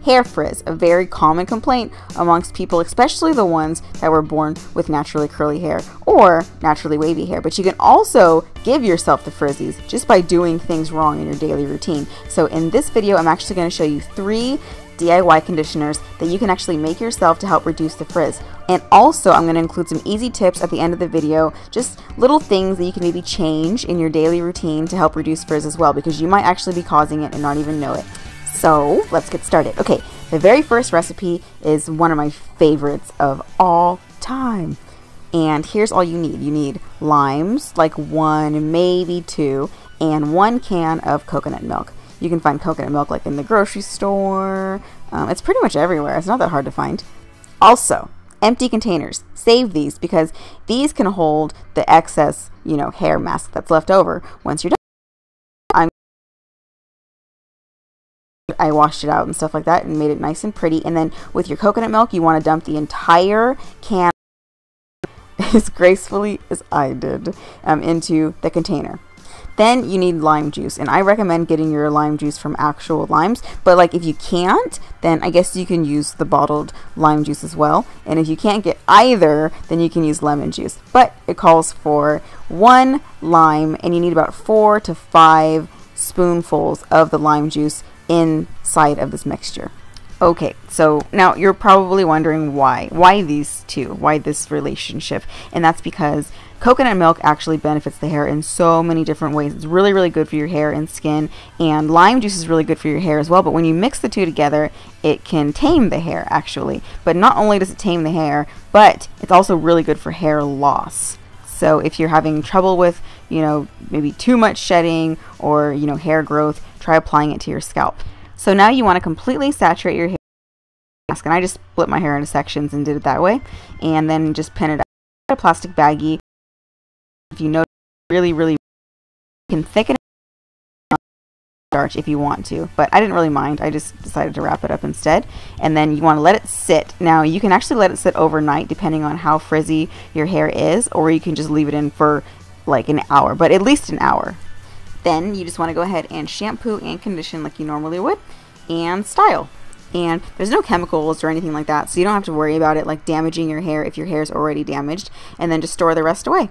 hair frizz, a very common complaint amongst people, especially the ones that were born with naturally curly hair or naturally wavy hair. But you can also give yourself the frizzies just by doing things wrong in your daily routine. So in this video, I'm actually going to show you 3 DIY conditioners that you can actually make yourself to help reduce the frizz. And also I'm going to include some easy tips at the end of the video, just little things that you can maybe change in your daily routine to help reduce frizz as well, because you might actually be causing it and not even know it. So let's get started. Okay, the very first recipe is one of my favorites of all time. And here's all you need. You need limes, like 1, maybe 2, and 1 can of coconut milk. You can find coconut milk like in the grocery store. It's pretty much everywhere. It's not that hard to find. Also, empty containers. Save these because these can hold the excess, hair mask that's left over once you're done. I washed it out and stuff like that and made it nice and pretty. And then with your coconut milk, you want to dump the entire can as gracefully as I did into the container. Then you need lime juice, and I recommend getting your lime juice from actual limes, but like if you can't, then I guess you can use the bottled lime juice as well. And if you can't get either, then you can use lemon juice. But it calls for 1 lime, and you need about 4 to 5 spoonfuls of the lime juice inside of this mixture. Okay, so now you're probably wondering why these two, why this relationship, and that's because coconut milk actually benefits the hair in so many different ways. It's really, really good for your hair and skin, and lime juice is really good for your hair as well, but when you mix the two together, it can tame the hair actually. But not only does it tame the hair, but it's also really good for hair loss. So if you're having trouble with, maybe too much shedding or, hair growth, try applying it to your scalp. So now you want to completely saturate your hair mask, and I just split my hair into sections and did it that way, and then just pin it up in a plastic baggie. If you know really, you can thicken it starch if you want to, but I didn't really mind. I just decided to wrap it up instead. And then you want to let it sit. Now you can actually let it sit overnight depending on how frizzy your hair is, or you can just leave it in for like an hour, but at least an hour. Then you just want to go ahead and shampoo and condition like you normally would and style. And there's no chemicals or anything like that, so you don't have to worry about it like damaging your hair if your hair is already damaged, and then just store the rest away.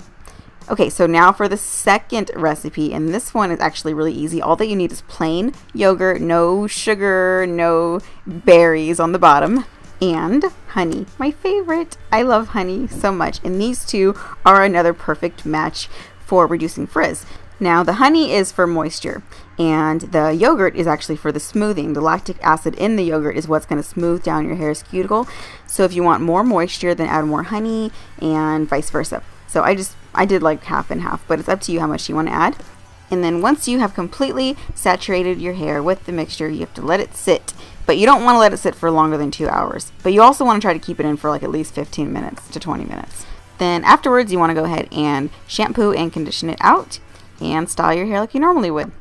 Okay, so now for the second recipe, and this one is actually really easy. All that you need is plain yogurt, no sugar, no berries on the bottom, and honey, my favorite. I love honey so much, and these two are another perfect match for reducing frizz. Now the honey is for moisture, and the yogurt is actually for the smoothing. The lactic acid in the yogurt is what's going to smooth down your hair's cuticle. So if you want more moisture, then add more honey, and vice versa. So I did like half and half, but it's up to you how much you want to add. And then once you have completely saturated your hair with the mixture, you have to let it sit. But you don't want to let it sit for longer than 2 hours. But you also want to try to keep it in for like at least 15 minutes to 20 minutes. Then afterwards, you want to go ahead and shampoo and condition it out and style your hair like you normally would.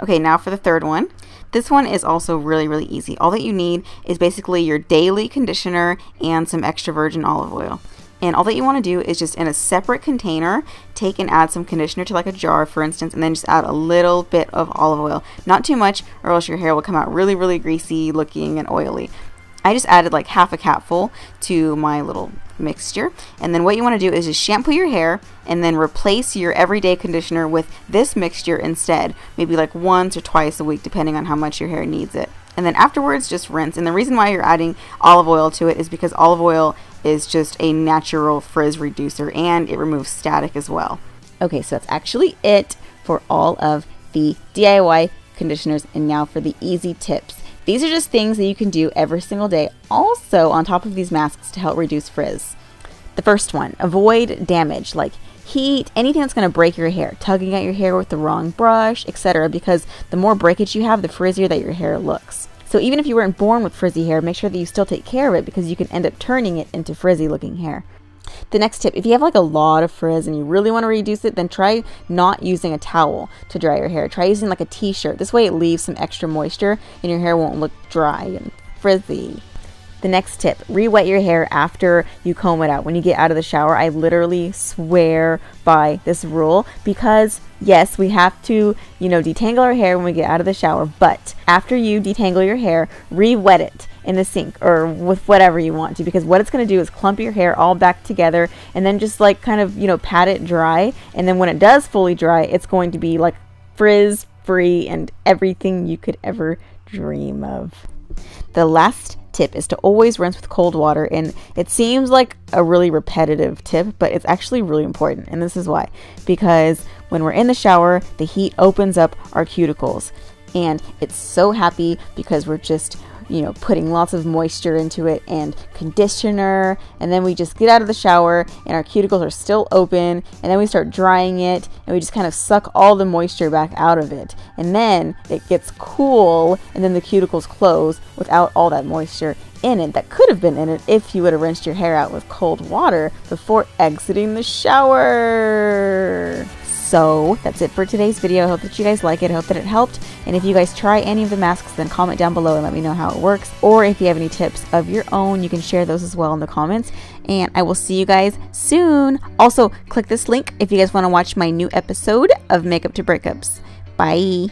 Okay, now for the third one. This one is also really, really easy. All that you need is basically your daily conditioner and some extra virgin olive oil. And all that you want to do is just in a separate container, take and add some conditioner to like a jar, for instance, and then just add a little bit of olive oil. Not too much, or else your hair will come out really, really greasy looking and oily. I just added like half a capful to my little mixture. And then what you want to do is just shampoo your hair and then replace your everyday conditioner with this mixture instead. Maybe like once or twice a week, depending on how much your hair needs it. And then afterwards, just rinse. And the reason why you're adding olive oil to it is because olive oil is just a natural frizz reducer, and it removes static as well. Okay, so that's actually it for all of the DIY conditioners. And now for the easy tips. These are just things that you can do every single day, also on top of these masks to help reduce frizz. The first one, avoid damage like heat, anything that's going to break your hair, tugging at your hair with the wrong brush, etc. Because the more breakage you have, the frizzier that your hair looks. So even if you weren't born with frizzy hair, make sure that you still take care of it because you can end up turning it into frizzy looking hair. The next tip, if you have like a lot of frizz and you really want to reduce it, then try not using a towel to dry your hair. Try using like a t-shirt. This way it leaves some extra moisture and your hair won't look dry and frizzy. The next tip, re-wet your hair after you comb it out. When you get out of the shower, I literally swear by this rule because yes, we have to, detangle our hair when we get out of the shower, but after you detangle your hair, re-wet it in the sink or with whatever you want to, because what it's going to do is clump your hair all back together and then just like kind of, pat it dry. And then when it does fully dry, it's going to be like frizz free and everything you could ever dream of. The last tip is to always rinse with cold water, and it seems like a really repetitive tip, but it's actually really important, and this is why. Because when we're in the shower, the heat opens up our cuticles, and it's so happy because we're just putting lots of moisture into it and conditioner, and then we just get out of the shower and our cuticles are still open, and then we start drying it and we just kind of suck all the moisture back out of it, and then it gets cool and then the cuticles close without all that moisture in it that could have been in it if you would have rinsed your hair out with cold water before exiting the shower. So that's it for today's video. I hope that you guys like it. I hope that it helped. And if you guys try any of the masks, then comment down below and let me know how it works. Or if you have any tips of your own, you can share those as well in the comments. And I will see you guys soon. Also, click this link if you guys want to watch my new episode of Makeup to Breakups. Bye.